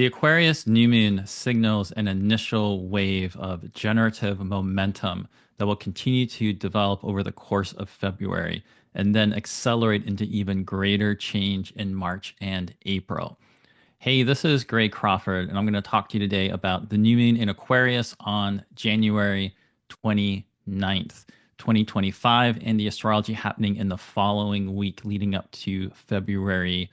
The Aquarius New Moon signals an initial wave of generative momentum that will continue to develop over the course of February and then accelerate into even greater change in March and April. Hey, this is Greg Crawford, and I'm going to talk to you today about the new moon in Aquarius on January 29th, 2025, and the astrology happening in the following week leading up to February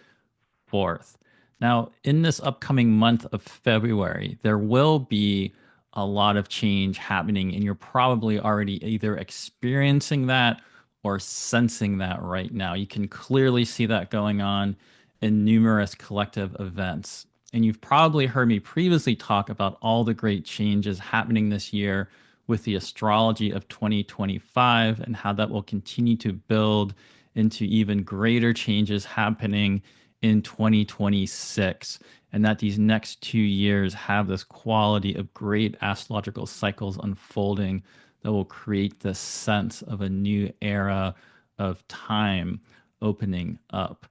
4th. Now, in this upcoming month of February, there will be a lot of change happening, and you're probably already either experiencing that or sensing that right now. You can clearly see that going on in numerous collective events. And you've probably heard me previously talk about all the great changes happening this year with the astrology of 2025 and how that will continue to build into even greater changes happening in 2026, and that these next 2 years have this quality of great astrological cycles unfolding that will create this sense of a new era of time opening up.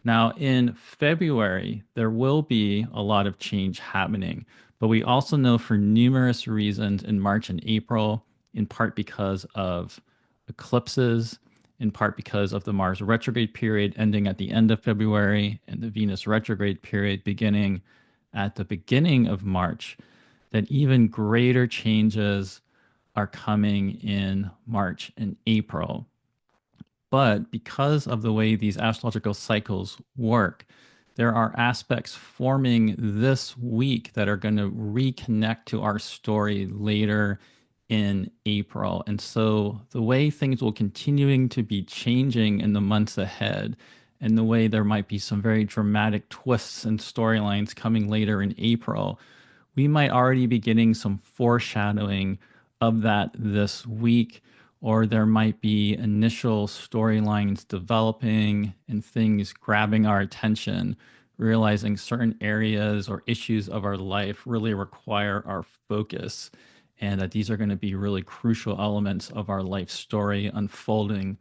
Now, in February, there will be a lot of change happening, but we also know for numerous reasons in March and April, in part because of eclipses, in part because of the Mars retrograde period ending at the end of February and the Venus retrograde period beginning at the beginning of March, that even greater changes are coming in March and April. But because of the way these astrological cycles work, there are aspects forming this week that are going to reconnect to our story later in April. And so the way things will continuing to be changing in the months ahead, and the way there might be some very dramatic twists and storylines coming later in April, we might already be getting some foreshadowing of that this week, or there might be initial storylines developing and things grabbing our attention, realizing certain areas or issues of our life really require our focus, and that these are going to be really crucial elements of our life story unfolding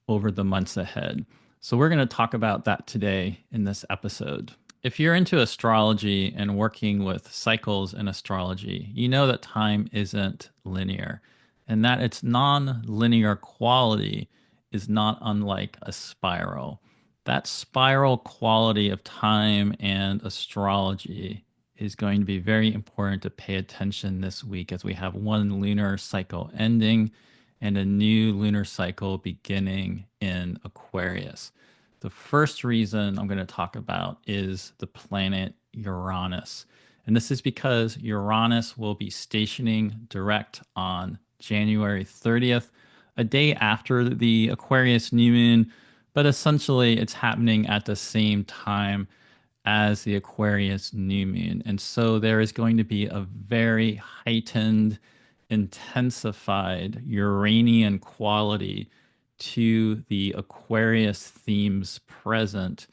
over the months ahead. So, we're going to talk about that today in this episode. If you're into astrology and working with cycles in astrology, you know that time isn't linear and that its non-linear quality is not unlike a spiral. That spiral quality of time and astrology is going to be very important to pay attention this week as we have one lunar cycle ending and a new lunar cycle beginning in Aquarius. The first reason I'm going to talk about is the planet Uranus. And this is because Uranus will be stationing direct on January 30th, a day after the Aquarius New Moon, but essentially it's happening at the same time as the Aquarius New Moon. And so there is going to be a very heightened, intensified Uranian quality to the Aquarius themes present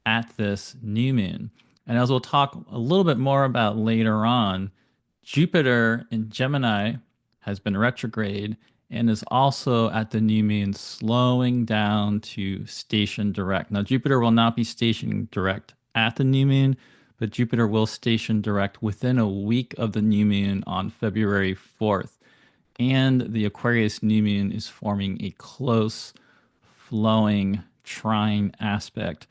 at this new moon. And as we'll talk a little bit more about later on, Jupiter in Gemini has been retrograde and is also at the new moon slowing down to station direct. Now, Jupiter will not be stationing direct at the new moon, but Jupiter will station direct within a week of the new moon on February 4th. And the Aquarius new moon is forming a close, flowing trine aspect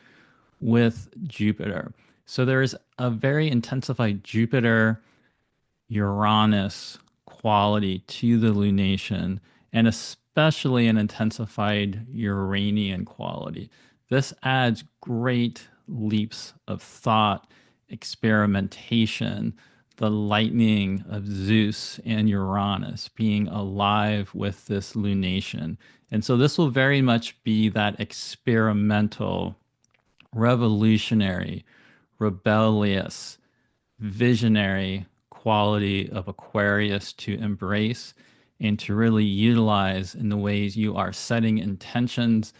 with Jupiter. So there is a very intensified Jupiter Uranus quality to the lunation, and especially an intensified Uranian quality. This adds great leaps of thought, experimentation, the lightning of Zeus and Uranus being alive with this lunation. And so this will very much be that experimental, revolutionary, rebellious, visionary quality of Aquarius to embrace and to really utilize in the ways you are setting intentions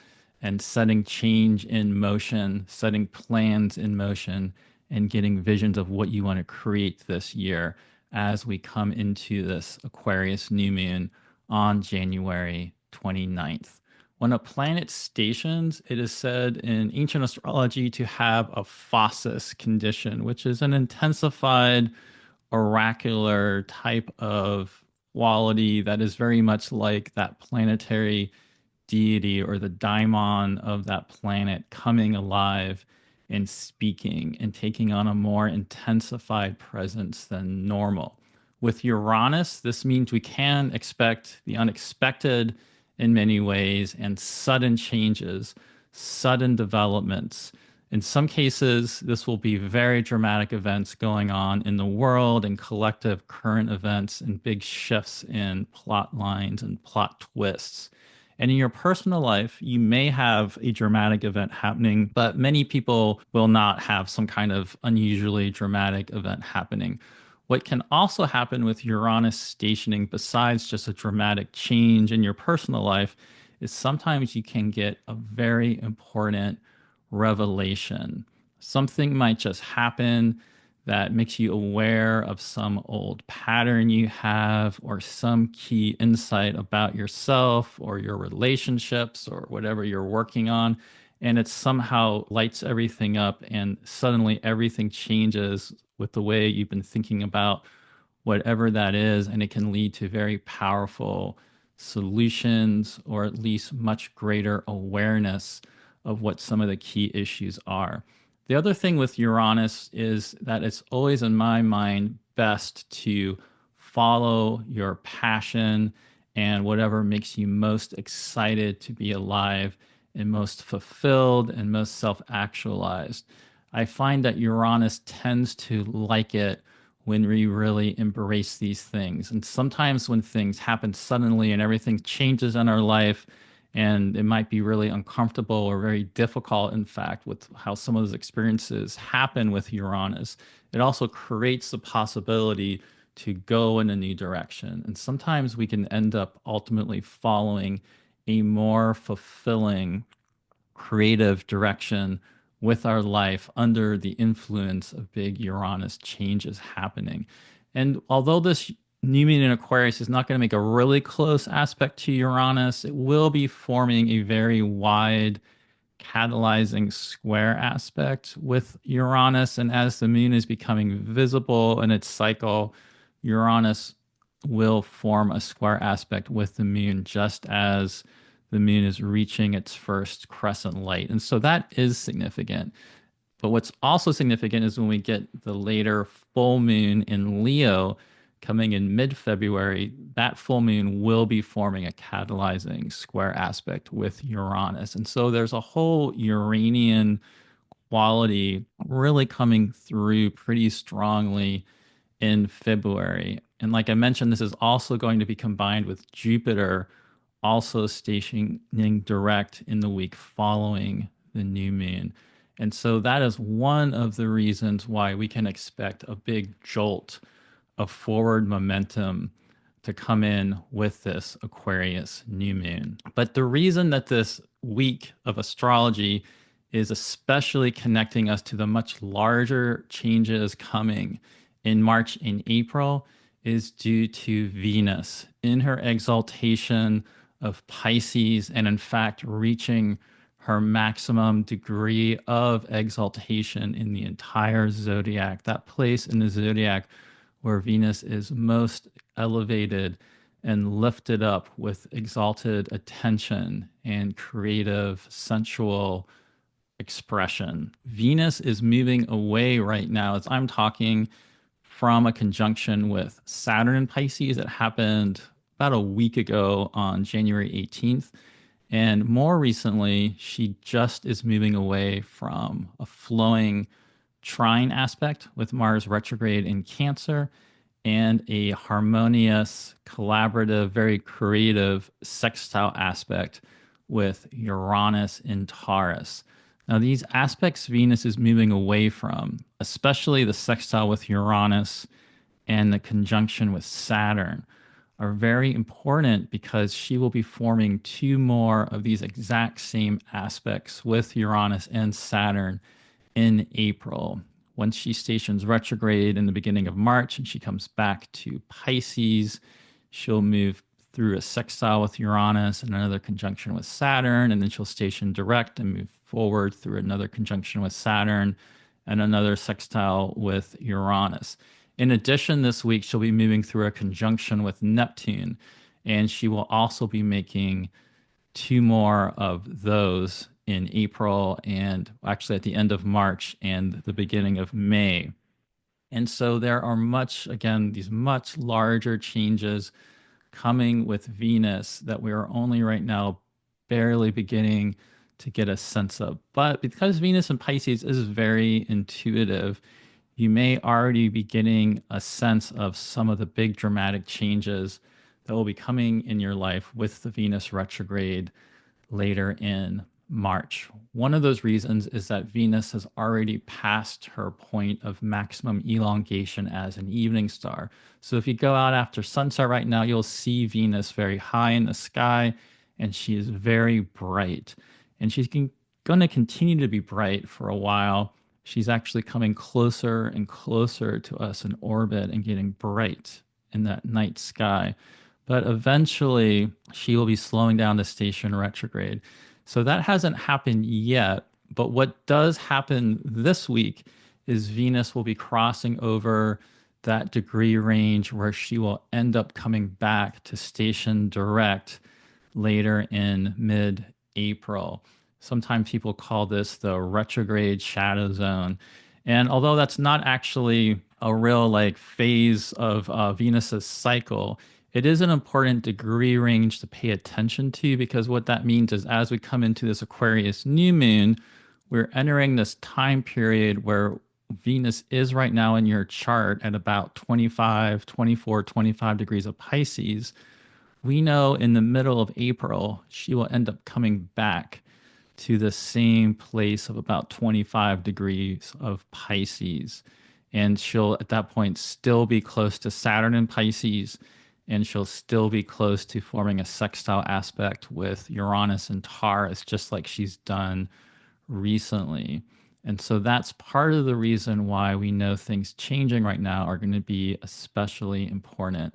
and setting change in motion, setting plans in motion, and getting visions of what you want to create this year as we come into this Aquarius new moon on January 29th. When a planet stations, it is said in ancient astrology to have a phasis condition, which is an intensified oracular type of quality that is very much like that planetary deity or the daimon of that planet coming alive and speaking and taking on a more intensified presence than normal. With Uranus, this means we can expect the unexpected in many ways and sudden changes, sudden developments. In some cases, this will be very dramatic events going on in the world and collective current events and big shifts in plot lines and plot twists. And in your personal life, you may have a dramatic event happening, but many people will not have some kind of unusually dramatic event happening. What can also happen with Uranus stationing, besides just a dramatic change in your personal life, is sometimes you can get a very important revelation. Something might just happen that makes you aware of some old pattern you have or some key insight about yourself or your relationships or whatever you're working on. And it somehow lights everything up, and suddenly everything changes with the way you've been thinking about whatever that is. And it can lead to very powerful solutions or at least much greater awareness of what some of the key issues are. The other thing with Uranus is that it's always, in my mind, best to follow your passion and whatever makes you most excited to be alive and most fulfilled and most self actualized. I find that Uranus tends to like it when we really embrace these things. And sometimes when things happen suddenly and everything changes in our life, and it might be really uncomfortable or very difficult, in fact, with how some of those experiences happen with Uranus, it also creates the possibility to go in a new direction. And sometimes we can end up ultimately following a more fulfilling creative direction with our life under the influence of big Uranus changes happening. And although this new moon in Aquarius is not going to make a really close aspect to Uranus, it will be forming a very wide catalyzing square aspect with Uranus. And as the moon is becoming visible in its cycle, Uranus will form a square aspect with the moon just as the moon is reaching its first crescent light. And so that is significant. But what's also significant is when we get the later full moon in Leo coming in mid-February, that full moon will be forming a catalyzing square aspect with Uranus. And so there's a whole Uranian quality really coming through pretty strongly in February. And like I mentioned, this is also going to be combined with Jupiter also stationing direct in the week following the new moon. And so that is one of the reasons why we can expect a big jolt of forward momentum to come in with this Aquarius new moon. But the reason that this week of astrology is especially connecting us to the much larger changes coming in March and April is due to Venus in her exaltation of Pisces, and in fact reaching her maximum degree of exaltation in the entire zodiac, that place in the zodiac where Venus is most elevated and lifted up with exalted attention and creative, sensual expression. Venus is moving away right now as I'm talking from a conjunction with Saturn in Pisces. It happened about a week ago on January 18th. And more recently, she just is moving away from a flowing trine aspect with Mars retrograde in Cancer and a harmonious, collaborative, very creative sextile aspect with Uranus in Taurus. Now, these aspects Venus is moving away from, especially the sextile with Uranus and the conjunction with Saturn, are very important because she will be forming two more of these exact same aspects with Uranus and Saturn in April. Once she stations retrograde in the beginning of March and she comes back to Pisces, she'll move through a sextile with Uranus and another conjunction with Saturn, and then she'll station direct and move forward through another conjunction with Saturn and another sextile with Uranus. In addition, this week she'll be moving through a conjunction with Neptune, and she will also be making two more of those in April and actually at the end of March and the beginning of May. And so there are again, these much larger changes coming with Venus that we are only right now barely beginning to get a sense of. But because Venus in Pisces is very intuitive, you may already be getting a sense of some of the big dramatic changes that will be coming in your life with the Venus retrograde later in March. One of those reasons is that Venus has already passed her point of maximum elongation as an evening star. So if you go out after sunset right now, you'll see Venus very high in the sky, and she is very bright. And she's going to continue to be bright for a while. She's actually coming closer and closer to us in orbit and getting bright in that night sky. But eventually, she will be slowing down the station retrograde. So that hasn't happened yet. But what does happen this week is Venus will be crossing over that degree range where she will end up coming back to station direct later in mid-April. Sometimes people call this the retrograde shadow zone. And although that's not actually a real like phase of Venus's cycle, it is an important degree range to pay attention to, because what that means is as we come into this Aquarius new moon, we're entering this time period where Venus is right now in your chart at about 25, 24, 25 degrees of Pisces. We know in the middle of April, she will end up coming back to the same place of about 25 degrees of Pisces. And she'll at that point still be close to Saturn in Pisces, and she'll still be close to forming a sextile aspect with Uranus and Taurus, just like she's done recently. And so that's part of the reason why we know things changing right now are going to be especially important.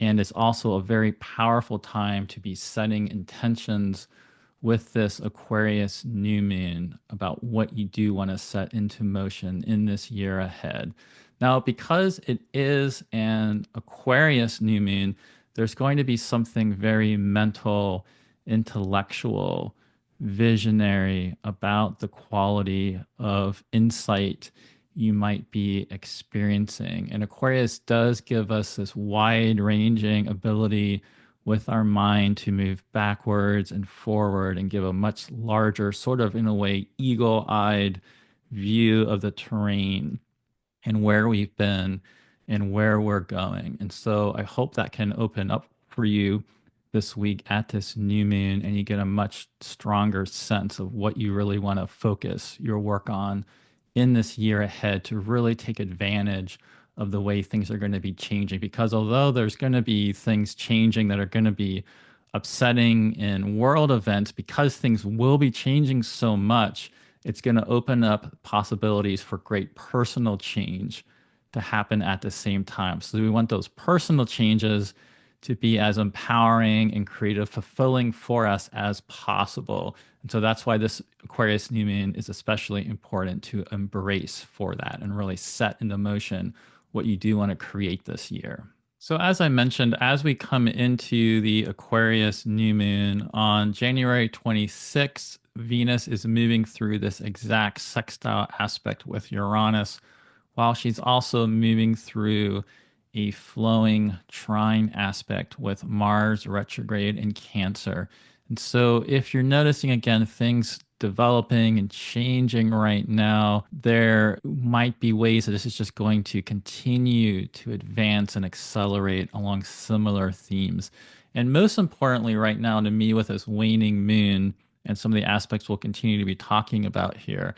And it's also a very powerful time to be setting intentions with this Aquarius new moon about what you do want to set into motion in this year ahead. Now, because it is an Aquarius new moon, there's going to be something very mental, intellectual, visionary about the quality of insight you might be experiencing. And Aquarius does give us this wide ranging ability with our mind to move backwards and forward and give a much larger, sort of in a way, eagle eyed view of the terrain and where we've been and where we're going. And so I hope that can open up for you this week at this new moon, and you get a much stronger sense of what you really want to focus your work on in this year ahead to really take advantage of the way things are going to be changing. Because although there's going to be things changing that are going to be upsetting in world events, because things will be changing so much, it's going to open up possibilities for great personal change to happen at the same time. So we want those personal changes to be as empowering and creative, fulfilling for us as possible. And so that's why this Aquarius new moon is especially important to embrace for that and really set into motion what you do want to create this year. So as I mentioned, as we come into the Aquarius new moon on January 26th, Venus is moving through this exact sextile aspect with Uranus, while she's also moving through a flowing trine aspect with Mars retrograde in Cancer. And so if you're noticing again things developing and changing right now, there might be ways that this is just going to continue to advance and accelerate along similar themes. And most importantly, right now, to me, with this waning moon and some of the aspects we'll continue to be talking about here,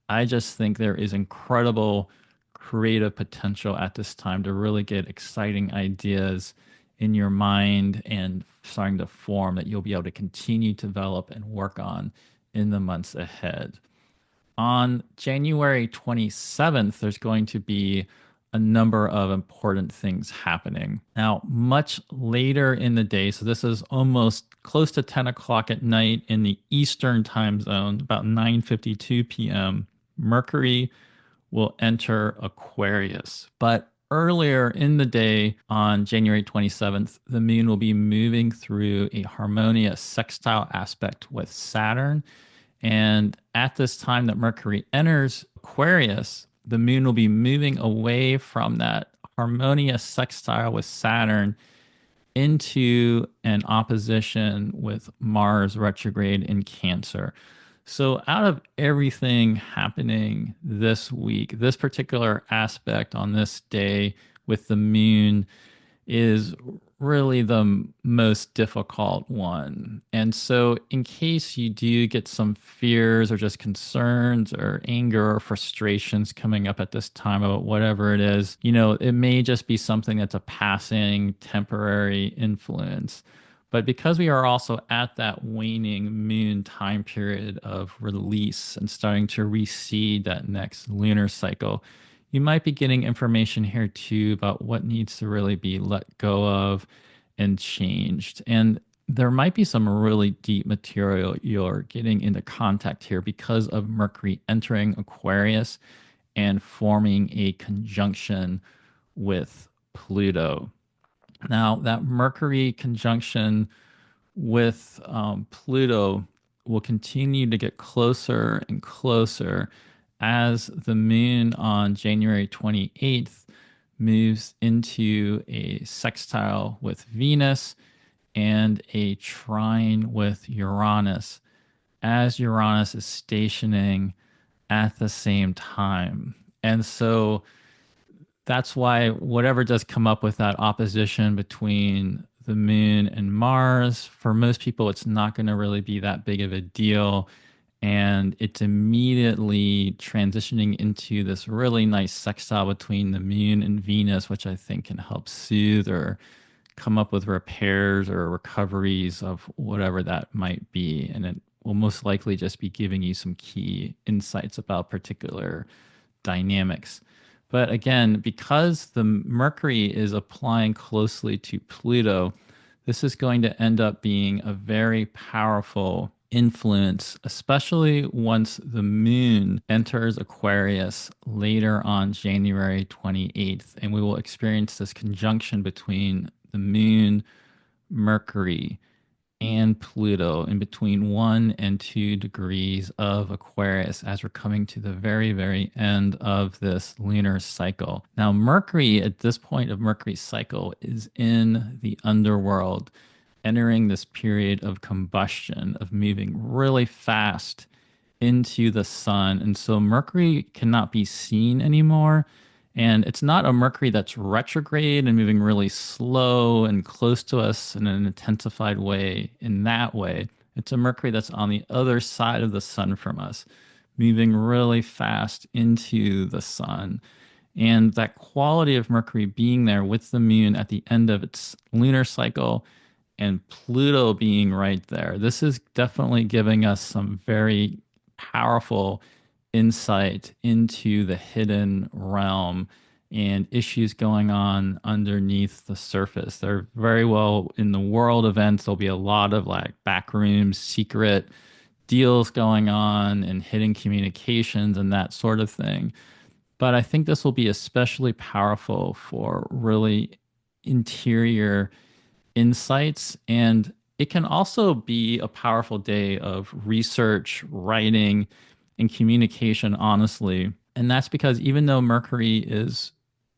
I just think there is incredible creative potential at this time to really get exciting ideas in your mind and starting to form that you'll be able to continue to develop and work on in the months ahead. On January 27th, there's going to be a number of important things happening. Now, much later in the day, so this is almost close to 10 o'clock at night in the Eastern time zone, about 9:52 p.m., Mercury will enter Aquarius. But earlier in the day on January 27th, the moon will be moving through a harmonious sextile aspect with Saturn. And at this time that Mercury enters Aquarius, the moon will be moving away from that harmonious sextile with Saturn into an opposition with Mars retrograde in Cancer. So, out of everything happening this week, this particular aspect on this day with the moon is really the most difficult one. And so, in case you do get some fears or just concerns or anger or frustrations coming up at this time about whatever it is, it may just be something that's a passing temporary influence. But because we are also at that waning moon time period of release and starting to reseed that next lunar cycle, you might be getting information here too about what needs to really be let go of and changed. And there might be some really deep material you're getting into contact here because of Mercury entering Aquarius and forming a conjunction with Pluto. Now, that Mercury conjunction with Pluto will continue to get closer and closer as the moon on January 28th moves into a sextile with Venus and a trine with Uranus, as Uranus is stationing at the same time. And so that's why whatever does come up with that opposition between the moon and Mars, for most people, it's not going to really be that big of a deal. And it's immediately transitioning into this really nice sextile between the moon and Venus, which I think can help soothe or come up with repairs or recoveries of whatever that might be. And it will most likely just be giving you some key insights about particular dynamics. But again, because the Mercury is applying closely to Pluto, this is going to end up being a very powerful influence, especially once the moon enters Aquarius later on January 28th. And we will experience this conjunction between the moon, Mercury, and Pluto in between 1 and 2 degrees of Aquarius as we're coming to the very, very end of this lunar cycle. Now, Mercury at this point of Mercury's cycle is in the underworld, entering this period of combustion, of moving really fast into the sun. And so Mercury cannot be seen anymore. And it's not a Mercury that's retrograde and moving really slow and close to us in an intensified way in that way. It's a Mercury that's on the other side of the sun from us, moving really fast into the sun. And that quality of Mercury being there with the moon at the end of its lunar cycle and Pluto being right there, this is definitely giving us some very powerful insight into the hidden realm and issues going on underneath the surface. They're very well in the world events. There'll be a lot of like backroom secret deals going on and hidden communications and that sort of thing. But I think this will be especially powerful for really interior insights. And it can also be a powerful day of research, writing, and communication, honestly. And that's because even though Mercury is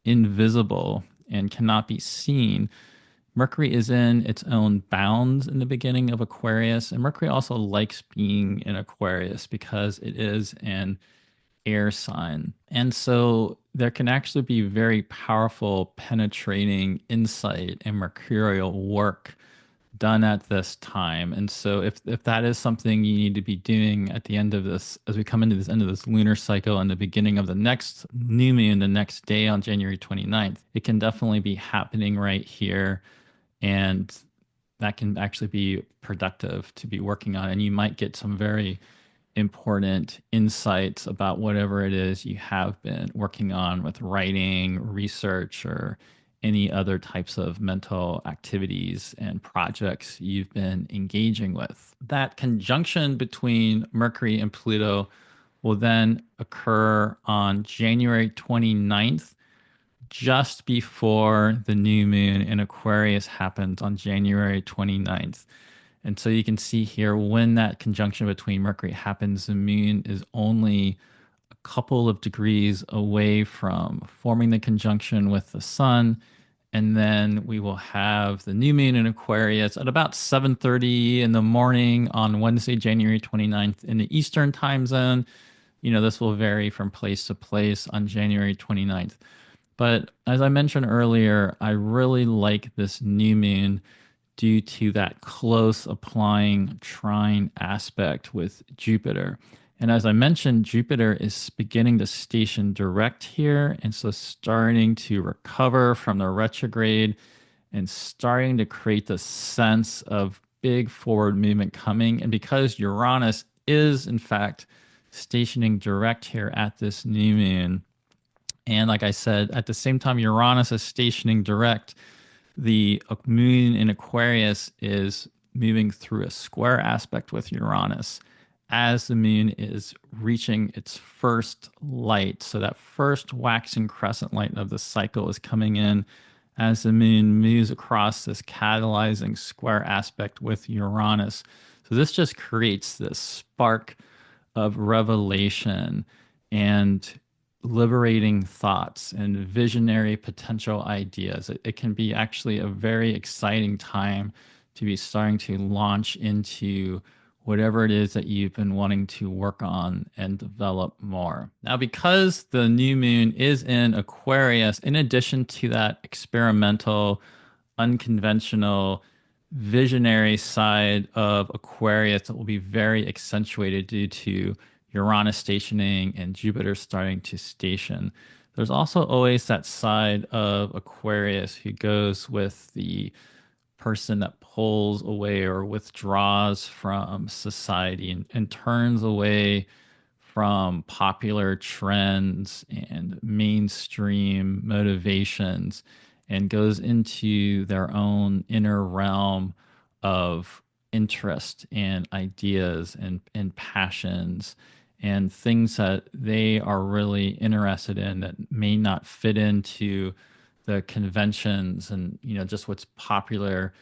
invisible and cannot be seen, Mercury is in its own bounds in the beginning of Aquarius. And Mercury also likes being in Aquarius because it is an air sign. And so there can actually be very powerful penetrating insight and mercurial work done at this time. And so if that is something you need to be doing at the end of this, as we come into this end of this lunar cycle and the beginning of the next new moon, the next day on January 29th, it can definitely be happening right here. And that can actually be productive to be working on. And you might get some very important insights about whatever it is you have been working on with writing, research, or any other types of mental activities and projects you've been engaging with. That conjunction between Mercury and Pluto will then occur on January 29th, just before the new moon in Aquarius happens on January 29th. And so you can see here when that conjunction between Mercury happens, the moon is only a couple of degrees away from forming the conjunction with the sun. And then we will have the new moon in Aquarius at about 7:30 in the morning on Wednesday, January 29th in the Eastern time zone. This will vary from place to place on January 29th. But as I mentioned earlier, I really like this new moon due to that close applying trine aspect with Jupiter. And as I mentioned, Jupiter is beginning to station direct here. And so starting to recover from the retrograde and starting to create the sense of big forward movement coming. And because Uranus is, in fact, stationing direct here at this new moon, and like I said, at the same time, Uranus is stationing direct, the moon in Aquarius is moving through a square aspect with Uranus as the moon is reaching its first light. So that first waxing crescent light of the cycle is coming in as the moon moves across this catalyzing square aspect with Uranus. So this just creates this spark of revelation and liberating thoughts and visionary potential ideas. It can be actually a very exciting time to be starting to launch into whatever it is that you've been wanting to work on and develop more. Now, because the new moon is in Aquarius, in addition to that experimental, unconventional, visionary side of Aquarius that will be very accentuated due to Uranus stationing and Jupiter starting to station. There's also always that side of Aquarius who goes with the person that pulls away or withdraws from society and turns away from popular trends and mainstream motivations and goes into their own inner realm of interest and ideas and passions and things that they are really interested in that may not fit into the conventions and just what's popular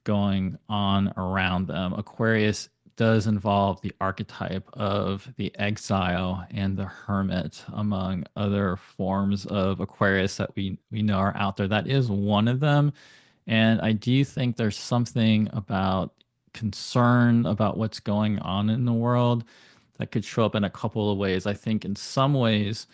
going on around them. Aquarius does involve the archetype of the exile and the hermit, among other forms of Aquarius that we know are out there. That is one of them. And I do think there's something about concern about what's going on in the world that could show up in a couple of ways. I think in some ways,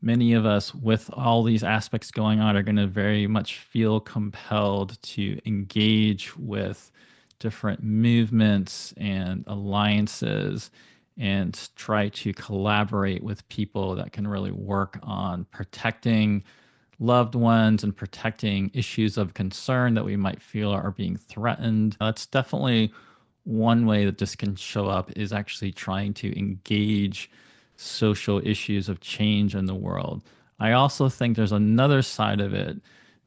many of us with all these aspects going on are going to very much feel compelled to engage with different movements and alliances and try to collaborate with people that can really work on protecting loved ones and protecting issues of concern that we might feel are being threatened. That's definitely one way that this can show up, is actually trying to engage social issues of change in the world. I also think there's another side of it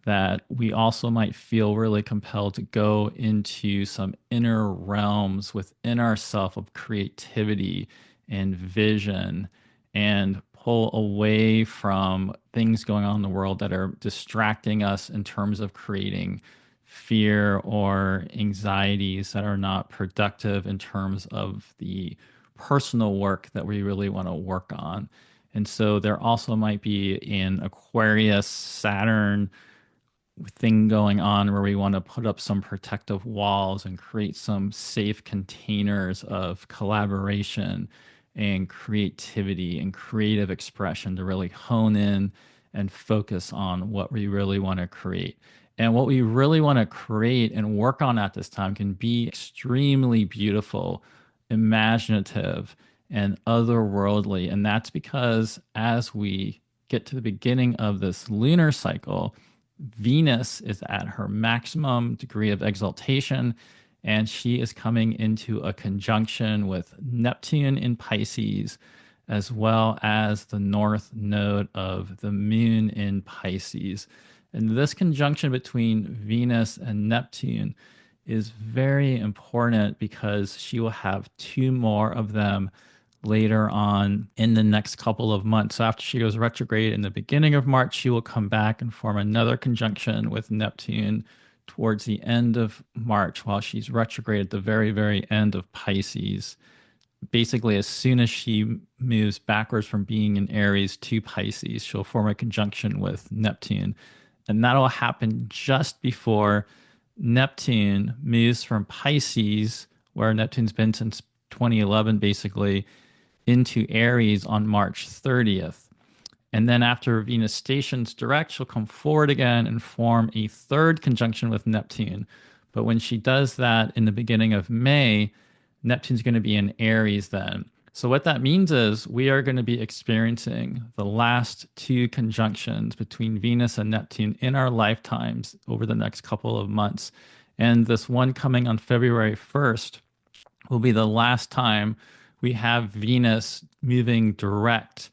that we also might feel really compelled to go into some inner realms within ourselves of creativity and vision and pull away from things going on in the world that are distracting us in terms of creating fear or anxieties that are not productive in terms of the personal work that we really want to work on. And so there also might be an Aquarius Saturn thing going on where we want to put up some protective walls and create some safe containers of collaboration and creativity and creative expression to really hone in and focus on what we really want to create. And what we really want to create and work on at this time can be extremely beautiful, imaginative, and otherworldly. And that's because as we get to the beginning of this lunar cycle, Venus is at her maximum degree of exaltation, and she is coming into a conjunction with Neptune in Pisces, as well as the north node of the moon in Pisces. And this conjunction between Venus and Neptune is very important because she will have two more of them later on in the next couple of months. So after she goes retrograde in the beginning of March, she will come back and form another conjunction with Neptune towards the end of March while she's retrograde at the very, very end of Pisces. Basically, as soon as she moves backwards from being in Aries to Pisces, she'll form a conjunction with Neptune. And that'll happen just before Neptune moves from Pisces, where Neptune's been since 2011, basically, into Aries on March 30th. And then after Venus stations direct, she'll come forward again and form a third conjunction with Neptune. But when she does that in the beginning of May, Neptune's going to be in Aries then. So what that means is we are going to be experiencing the last two conjunctions between Venus and Neptune in our lifetimes over the next couple of months. And this one coming on February 1st will be the last time we have Venus moving direct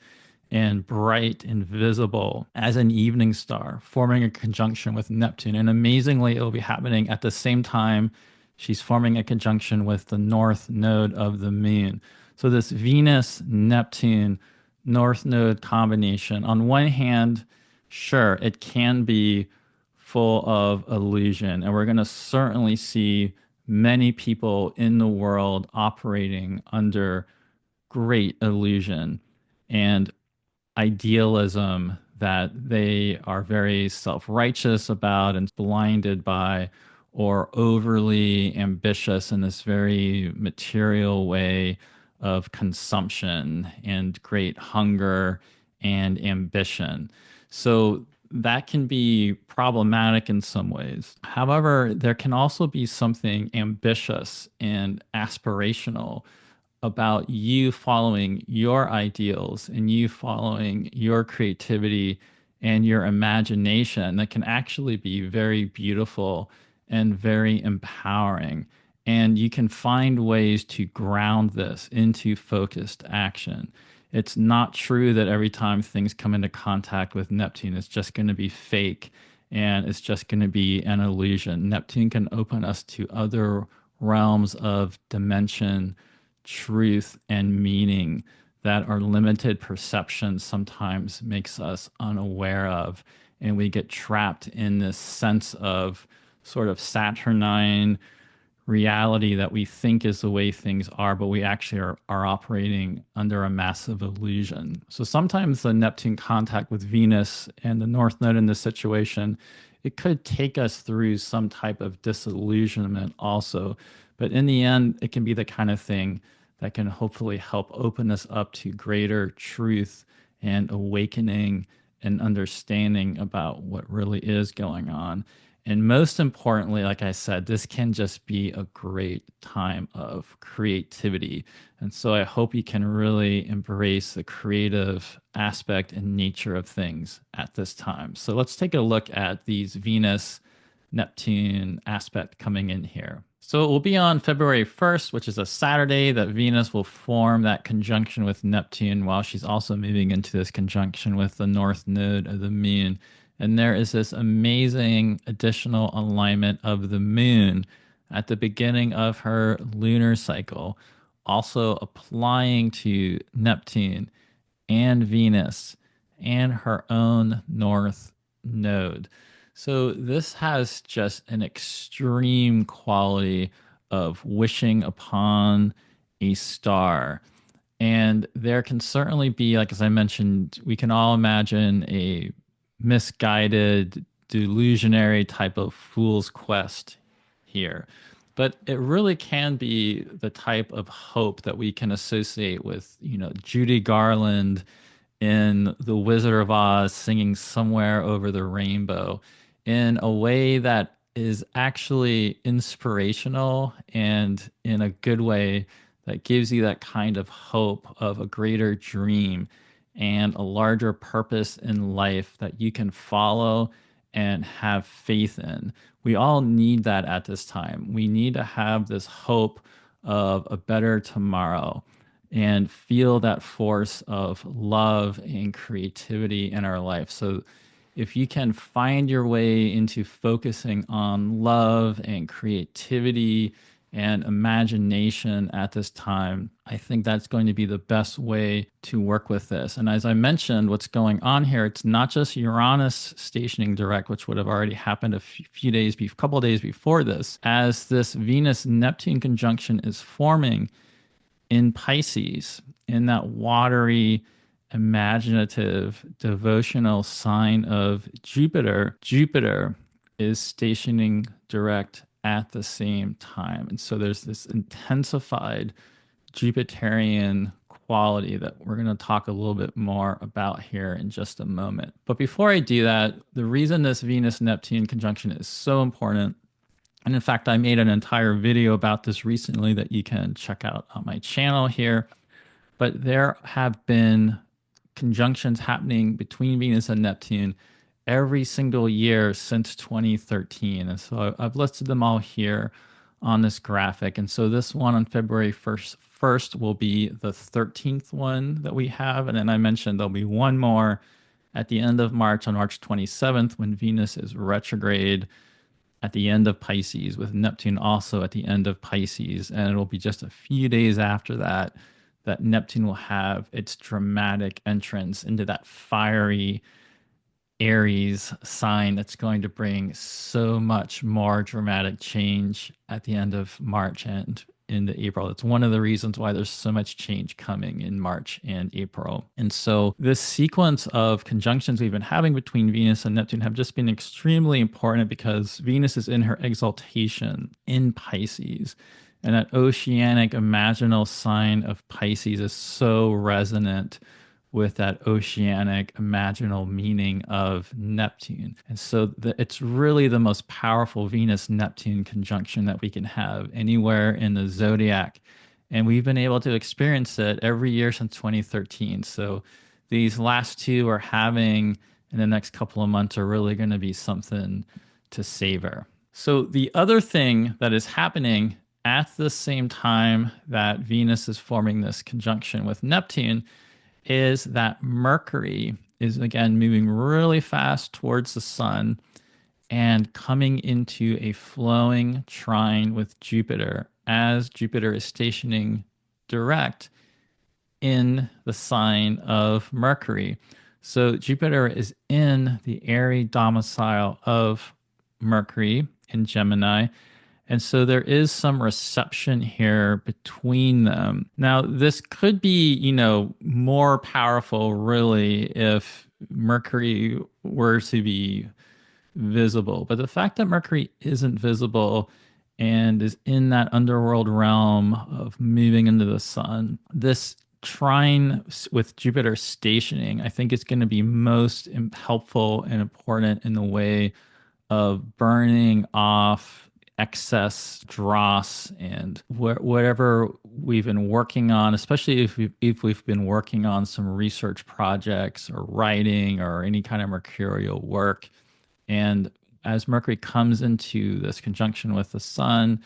and bright and visible as an evening star, forming a conjunction with Neptune. And amazingly, it will be happening at the same time she's forming a conjunction with the north node of the moon. So, this Venus Neptune north node combination, on one hand, sure, it can be full of illusion. And we're going to certainly see many people in the world operating under great illusion and idealism that they are very self righteous about and blinded by, or overly ambitious in this very material way of consumption and great hunger and ambition. So that can be problematic in some ways. However, there can also be something ambitious and aspirational about you following your ideals and you following your creativity and your imagination that can actually be very beautiful and very empowering. And you can find ways to ground this into focused action. It's not true that every time things come into contact with Neptune, it's just going to be fake and it's just going to be an illusion. Neptune can open us to other realms of dimension, truth, and meaning that our limited perception sometimes makes us unaware of. And we get trapped in this sense of sort of Saturnine reality that we think is the way things are, but we actually are operating under a massive illusion. So sometimes the Neptune contact with Venus and the North Node in this situation, it could take us through some type of disillusionment also. But in the end, it can be the kind of thing that can hopefully help open us up to greater truth and awakening and understanding about what really is going on. And most importantly, like I said, this can just be a great time of creativity. And so I hope you can really embrace the creative aspect and nature of things at this time. So let's take a look at these Venus Neptune aspect coming in here. So it will be on February 1st, which is a Saturday, that Venus will form that conjunction with Neptune while she's also moving into this conjunction with the north node of the moon. And there is this amazing additional alignment of the moon at the beginning of her lunar cycle, also applying to Neptune and Venus and her own north node. So this has just an extreme quality of wishing upon a star. And there can certainly be, like as I mentioned, we can all imagine a misguided, delusionary type of fool's quest here. But it really can be the type of hope that we can associate with, Judy Garland in The Wizard of Oz singing Somewhere Over the Rainbow in a way that is actually inspirational and in a good way that gives you that kind of hope of a greater dream and a larger purpose in life that you can follow and have faith in. We all need that at this time. We need to have this hope of a better tomorrow and feel that force of love and creativity in our life. So if you can find your way into focusing on love and creativity and imagination at this time, I think that's going to be the best way to work with this. And as I mentioned, what's going on here, it's not just Uranus stationing direct, which would have already happened a few days, couple of days before this, as this Venus Neptune conjunction is forming in Pisces, in that watery, imaginative, devotional sign of Jupiter. Jupiter is stationing direct at the same time. And so there's this intensified Jupiterian quality that we're going to talk a little bit more about here in just a moment. But before I do that, the reason this Venus Neptune conjunction is so important, and in fact, I made an entire video about this recently that you can check out on my channel here. But there have been conjunctions happening between Venus and Neptune every single year since 2013. And so I've listed them all here on this graphic. And so this one on February 1st will be the 13th one that we have. And then I mentioned there'll be one more at the end of March, on March 27th, when Venus is retrograde at the end of Pisces, with Neptune also at the end of Pisces. And it'll be just a few days after that that Neptune will have its dramatic entrance into that fiery Aries sign that's going to bring so much more dramatic change at the end of March and into April. It's one of the reasons why there's so much change coming in March and April. And so this sequence of conjunctions we've been having between Venus and Neptune have just been extremely important because Venus is in her exaltation in Pisces. And that oceanic imaginal sign of Pisces is so resonant with that oceanic imaginal meaning of Neptune. And so it's really the most powerful Venus-Neptune conjunction that we can have anywhere in the zodiac. And we've been able to experience it every year since 2013. So these last two we're having in the next couple of months are really going to be something to savor. So the other thing that is happening at the same time that Venus is forming this conjunction with Neptune is that Mercury is again moving really fast towards the sun and coming into a flowing trine with Jupiter as Jupiter is stationing direct in the sign of Mercury. So Jupiter is in the airy domicile of Mercury in Gemini. And so there is some reception here between them. Now, this could be, more powerful really if Mercury were to be visible. But the fact that Mercury isn't visible and is in that underworld realm of moving into the sun, this trine with Jupiter stationing, I think is going to be most helpful and important in the way of burning off excess dross and whatever we've been working on, especially if we've been working on some research projects or writing or any kind of mercurial work. And as Mercury comes into this conjunction with the sun,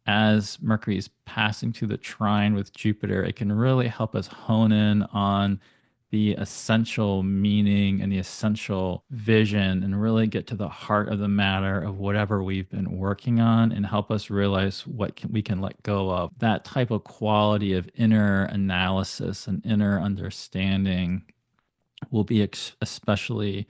as Mercury is passing through the trine with Jupiter, it can really help us hone in on the essential meaning and the essential vision and really get to the heart of the matter of whatever we've been working on and help us realize we can let go of. That type of quality of inner analysis and inner understanding will be especially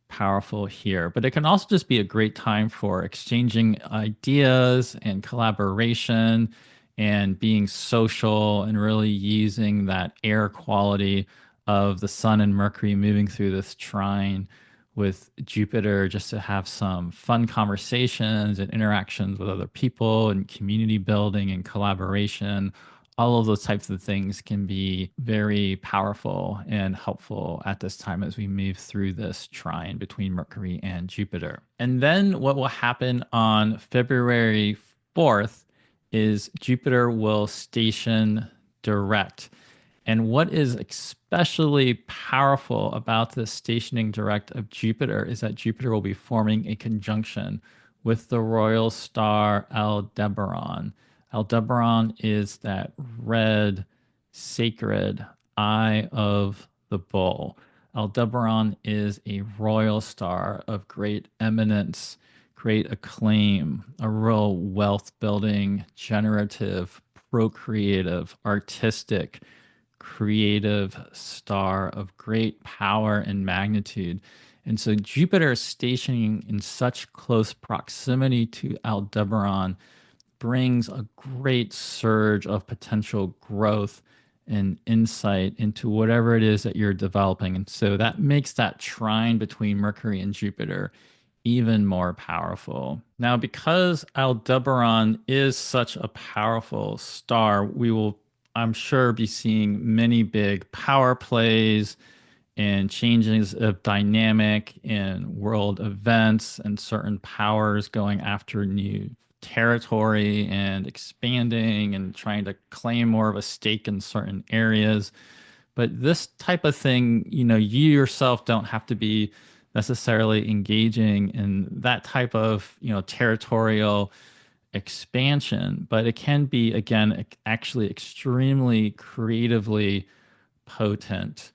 powerful here. But it can also just be a great time for exchanging ideas and collaboration and being social and really using that air quality of the sun and Mercury moving through this trine with Jupiter just to have some fun conversations and interactions with other people and community building and collaboration. All of those types of things can be very powerful and helpful at this time as we move through this trine between Mercury and Jupiter. And then what will happen on February 4th is Jupiter will station direct. And what is especially powerful about the stationing direct of Jupiter is that Jupiter will be forming a conjunction with the royal star Aldebaran. Aldebaran is that red, sacred eye of the bull. Aldebaran is a royal star of great eminence, great acclaim, a real wealth building, generative, procreative, artistic, creative star of great power and magnitude. And so Jupiter stationing in such close proximity to Aldebaran brings a great surge of potential growth and insight into whatever it is that you're developing. And so that makes that trine between Mercury and Jupiter even more powerful. Now, because Aldebaran is such a powerful star, we will, I'm sure, be seeing many big power plays and changes of dynamic in world events and certain powers going after new territory and expanding and trying to claim more of a stake in certain areas. But this type of thing, you yourself don't have to be necessarily engaging in that type of, territorial expansion, but it can be, again, actually extremely creatively potent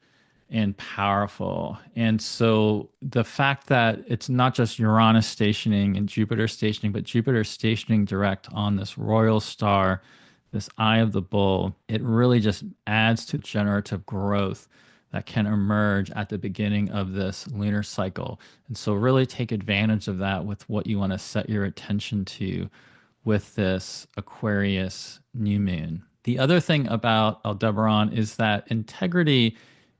and powerful. And so the fact that it's not just Uranus stationing and Jupiter stationing, but Jupiter stationing direct on this royal star, this eye of the bull, it really just adds to generative growth that can emerge at the beginning of this lunar cycle. And so really take advantage of that with what you want to set your attention to with this Aquarius new moon. The other thing about Aldebaran is that integrity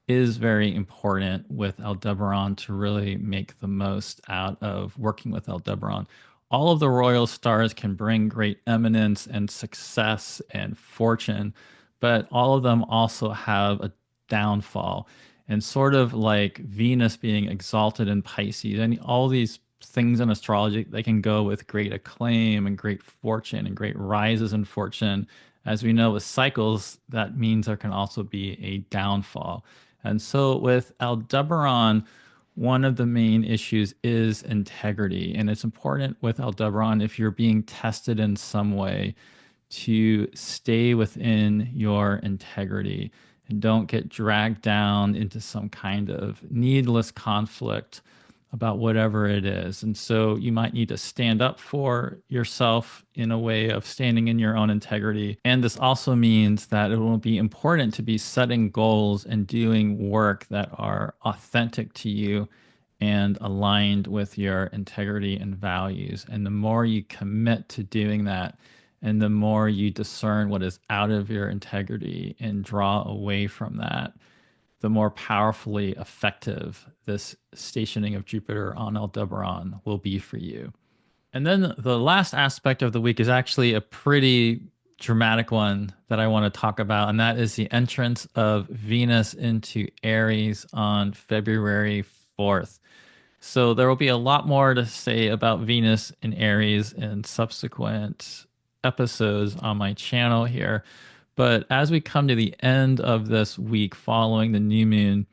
is very important with Aldebaran to really make the most out of working with Aldebaran. All of the royal stars can bring great eminence and success and fortune, but all of them also have a downfall. And sort of like Venus being exalted in Pisces, and all these things in astrology, they can go with great acclaim and great fortune and great rises in fortune. As we know with cycles, that means there can also be a downfall. And so with Aldebaran, one of the main issues is integrity. And it's important with Aldebaran, if you're being tested in some way, to stay within your integrity and don't get dragged down into some kind of needless conflict about whatever it is. And so you might need to stand up for yourself in a way of standing in your own integrity. And this also means that it will be important to be setting goals and doing work that are authentic to you and aligned with your integrity and values. And the more you commit to doing that, and the more you discern what is out of your integrity and draw away from that, the more powerfully effective this stationing of Jupiter on Aldebaran will be for you. And then the last aspect of the week is actually a pretty dramatic one that I want to talk about, and that is the entrance of Venus into Aries on February 4th. So there will be a lot more to say about Venus in Aries in subsequent episodes on my channel here. But as we come to the end of this week following the new moon,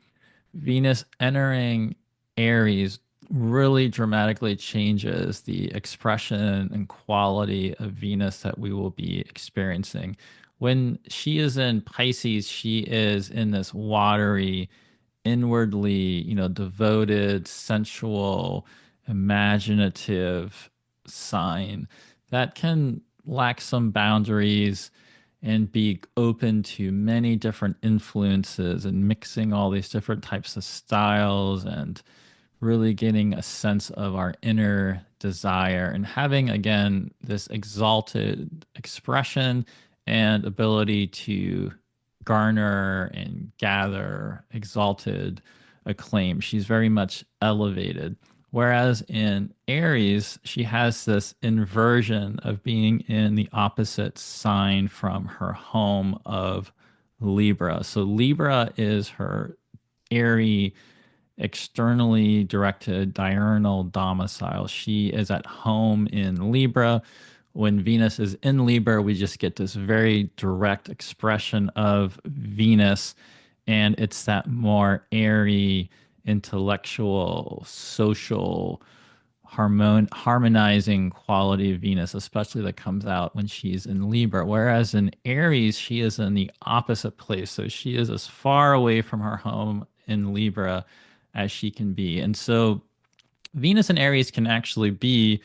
Venus entering Aries really dramatically changes the expression and quality of Venus that we will be experiencing. When she is in Pisces, she is in this watery, inwardly, devoted, sensual, imaginative sign that can lack some boundaries and be open to many different influences and mixing all these different types of styles and really getting a sense of our inner desire and having, again, this exalted expression and ability to garner and gather exalted acclaim. She's very much elevated. Whereas in Aries, she has this inversion of being in the opposite sign from her home of Libra. So Libra is her airy, externally directed diurnal domicile. She is at home in Libra, When Venus is in Libra, we just get this very direct expression of Venus, and it's that more airy, intellectual, social, harmonizing quality of Venus, especially that comes out when she's in Libra. Whereas in Aries, she is in the opposite place. So she is as far away from her home in Libra as she can be. And so Venus and Aries can actually be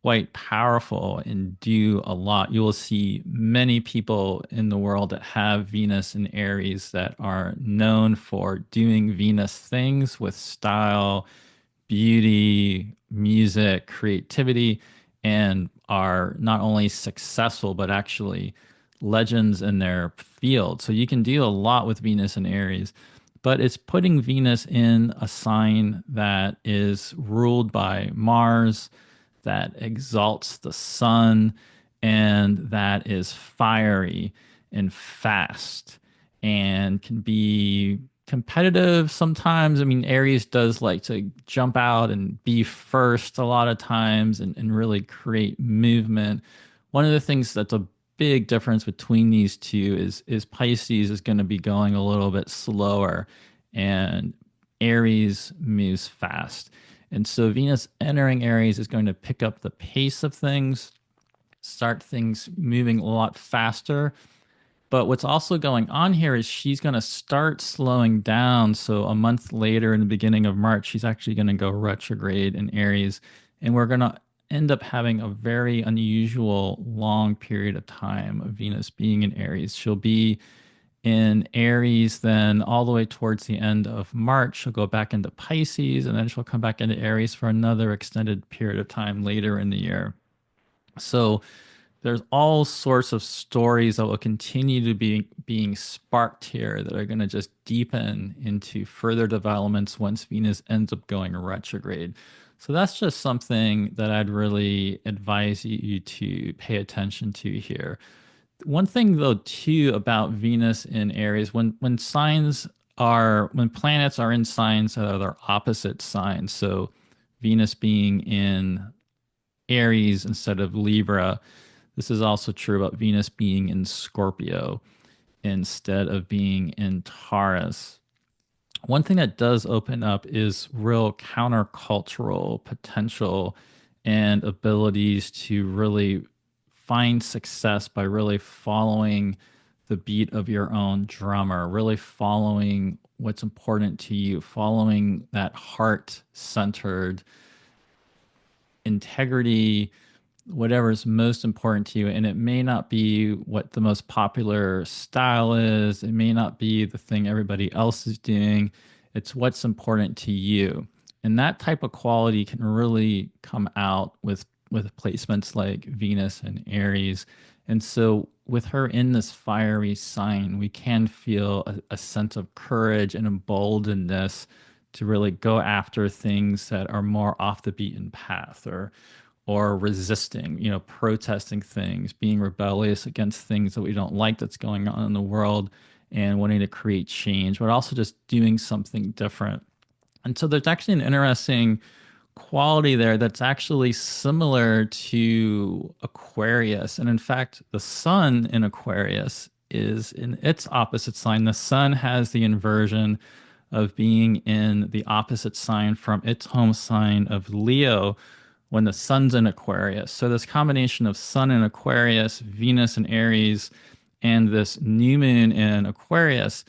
quite powerful and do a lot. You will see many people in the world that have Venus and Aries that are known for doing Venus things with style, beauty, music, creativity, and are not only successful, but actually legends in their field. So you can do a lot with Venus and Aries, but it's putting Venus in a sign that is ruled by Mars, that exalts the sun, and that is fiery and fast and can be competitive sometimes. I mean, Aries does like to jump out and be first a lot of times and really create movement. One of the things that's a big difference between these two is Pisces is going to be going a little bit slower and Aries moves fast. And so Venus entering Aries is going to pick up the pace of things, start things moving a lot faster. But what's also going on here is she's going to start slowing down. So a month later, in the beginning of March, she's actually going to go retrograde in Aries. And we're going to end up having a very unusual long period of time of Venus being in Aries. She'll be in Aries, then all the way towards the end of March, she'll go back into Pisces, and then she'll come back into Aries for another extended period of time later in the year. So there's all sorts of stories that will continue to be being sparked here that are going to just deepen into further developments once Venus ends up going retrograde. So that's just something that I'd really advise you to pay attention to here. One thing though too about Venus in Aries, when planets are in signs that are their opposite signs, so Venus being in Aries instead of Libra, this is also true about Venus being in Scorpio instead of being in Taurus. One thing that does open up is real countercultural potential and abilities to really find success by really following the beat of your own drummer, really following what's important to you, following that heart centered integrity, whatever's most important to you. And it may not be what the most popular style is, it may not be the thing everybody else is doing. It's what's important to you. And that type of quality can really come out with placements like Venus and Aries. And so with her in this fiery sign, we can feel a sense of courage and emboldenedness to really go after things that are more off the beaten path, or resisting, protesting things, being rebellious against things that we don't like that's going on in the world and wanting to create change, but also just doing something different. And so there's actually an interesting quality there that's actually similar to Aquarius. And in fact, the sun in Aquarius is in its opposite sign. The sun has the inversion of being in the opposite sign from its home sign of Leo when the sun's in Aquarius. So this combination of sun in Aquarius, Venus in Aries, and this new moon in Aquarius,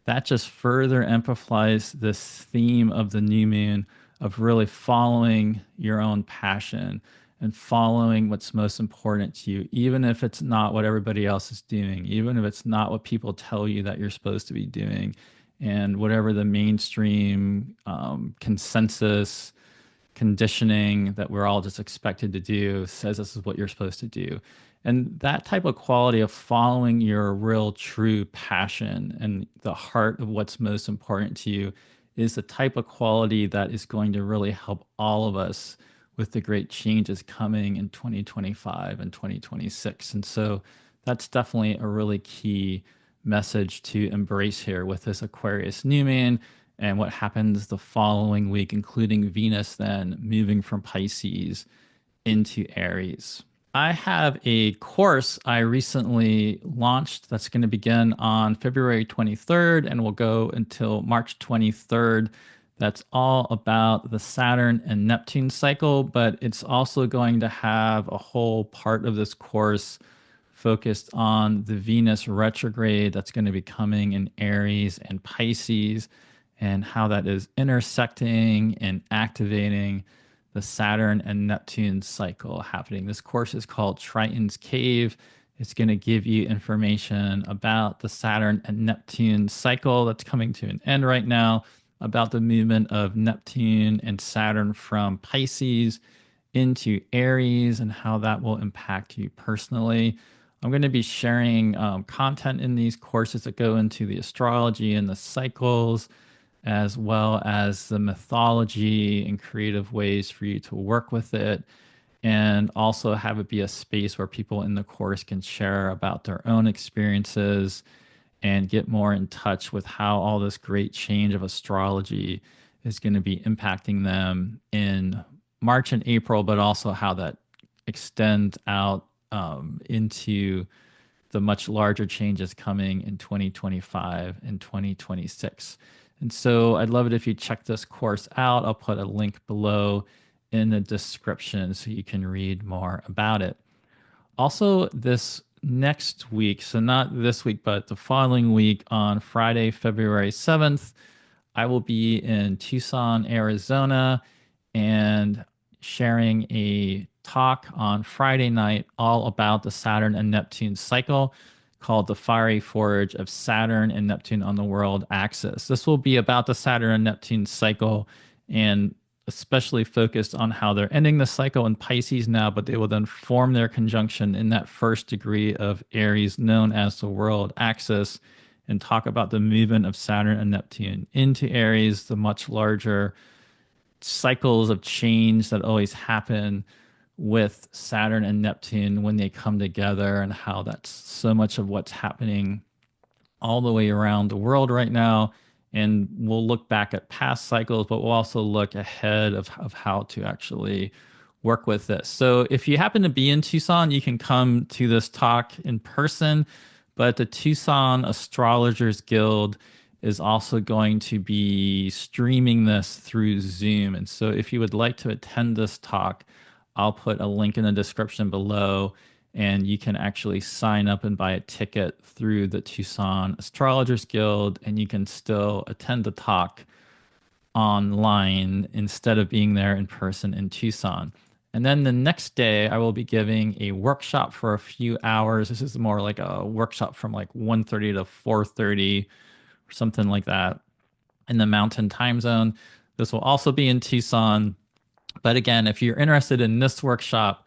that just further amplifies this theme of the new moon of really following your own passion and following what's most important to you, even if it's not what everybody else is doing, even if it's not what people tell you that you're supposed to be doing, and whatever the mainstream consensus conditioning that we're all just expected to do says this is what you're supposed to do. And that type of quality of following your real true passion and the heart of what's most important to you is the type of quality that is going to really help all of us with the great changes coming in 2025 and 2026. And so that's definitely a really key message to embrace here with this Aquarius new moon and what happens the following week, including Venus then moving from Pisces into Aries. I have a course I recently launched that's going to begin on February 23rd and will go until March 23rd. That's all about the Saturn and Neptune cycle, but it's also going to have a whole part of this course focused on the Venus retrograde that's going to be coming in Aries and Pisces and how that is intersecting and activating the Saturn and Neptune cycle happening. This course is called Triton's Cave. It's going to give you information about the Saturn and Neptune cycle that's coming to an end right now, about the movement of Neptune and Saturn from Pisces into Aries and how that will impact you personally. I'm going to be sharing content in these courses that go into the astrology and the cycles, as well as the mythology and creative ways for you to work with it, and also have it be a space where people in the course can share about their own experiences and get more in touch with how all this great change of astrology is going to be impacting them in March and April, but also how that extends out into the much larger changes coming in 2025 and 2026. And so I'd love it if you check this course out. I'll put a link below in the description so you can read more about it. Also, this next week, so not this week, but the following week on Friday, February 7th, I will be in Tucson, Arizona, and sharing a talk on Friday night all about the Saturn and Neptune cycle called The Fiery Forge of Saturn and Neptune on the World Axis. This will be about the Saturn and Neptune cycle and especially focused on how they're ending the cycle in Pisces now, but they will then form their conjunction in that first degree of Aries known as the world axis and talk about the movement of Saturn and Neptune into Aries, the much larger cycles of change that always happen with Saturn and Neptune when they come together, and how that's so much of what's happening all the way around the world right now. And we'll look back at past cycles, but we'll also look ahead of how to actually work with this. So if you happen to be in Tucson, you can come to this talk in person, but the Tucson Astrologers Guild is also going to be streaming this through Zoom. And so if you would like to attend this talk, I'll put a link in the description below, and you can actually sign up and buy a ticket through the Tucson Astrologers Guild, and you can still attend the talk online instead of being there in person in Tucson. And then the next day, I will be giving a workshop for a few hours. This is more like a workshop from like 1:30 to 4:30 or something like that in the mountain time zone. This will also be in Tucson. But again, if you're interested in this workshop,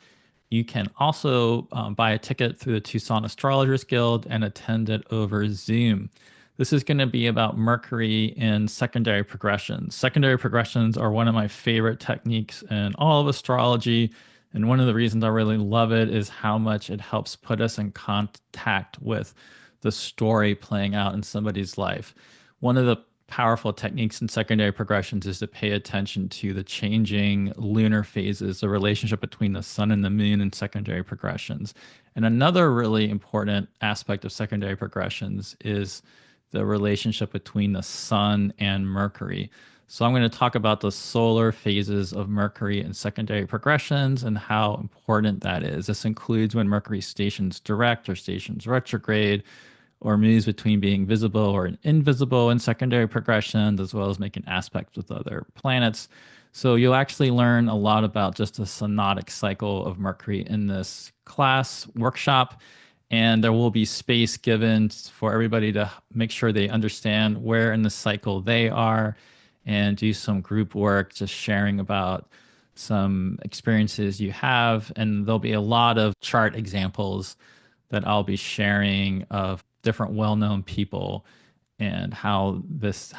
you can also buy a ticket through the Tucson Astrologers Guild and attend it over Zoom. This is going to be about Mercury in secondary progressions. Secondary progressions are one of my favorite techniques in all of astrology. And one of the reasons I really love it is how much it helps put us in contact with the story playing out in somebody's life. One of the powerful techniques in secondary progressions is to pay attention to the changing lunar phases, the relationship between the sun and the moon in secondary progressions. And another really important aspect of secondary progressions is the relationship between the sun and Mercury. So I'm going to talk about the solar phases of Mercury in secondary progressions and how important that is. This includes when Mercury stations direct or stations retrograde, or moves between being visible or invisible in secondary progressions, as well as making aspects with other planets. So you'll actually learn a lot about just the synodic cycle of Mercury in this class workshop. And there will be space given for everybody to make sure they understand where in the cycle they are and do some group work, just sharing about some experiences you have. And there'll be a lot of chart examples that I'll be sharing of different well-known people and how this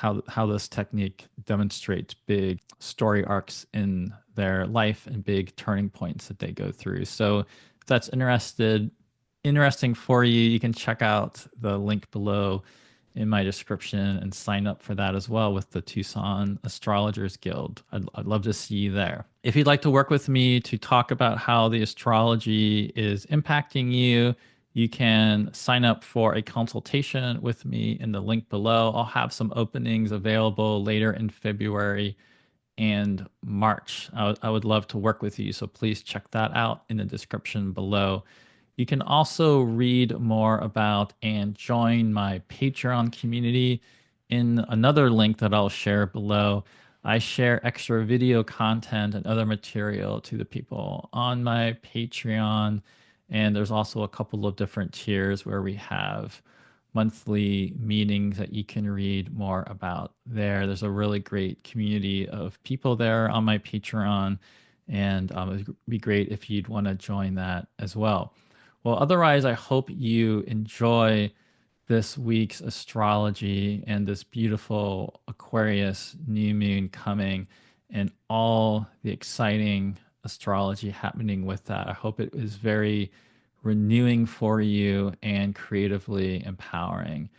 technique demonstrates big story arcs in their life and big turning points that they go through. So if that's interesting for you, you can check out the link below in my description and sign up for that as well with the Tucson Astrologers Guild. I'd love to see you there. If you'd like to work with me to talk about how the astrology is impacting you, you can sign up for a consultation with me in the link below. I'll have some openings available later in February and March. I would love to work with you, so please check that out in the description below. You can also read more about and join my Patreon community in another link that I'll share below. I share extra video content and other material to the people on my Patreon. And there's also a couple of different tiers where we have monthly meetings that you can read more about there. There's a really great community of people there on my Patreon, and it would be great if you'd want to join that as well. Well, otherwise, I hope you enjoy this week's astrology and this beautiful Aquarius new moon coming and all the exciting astrology happening with that. I hope it is very renewing for you and creatively empowering.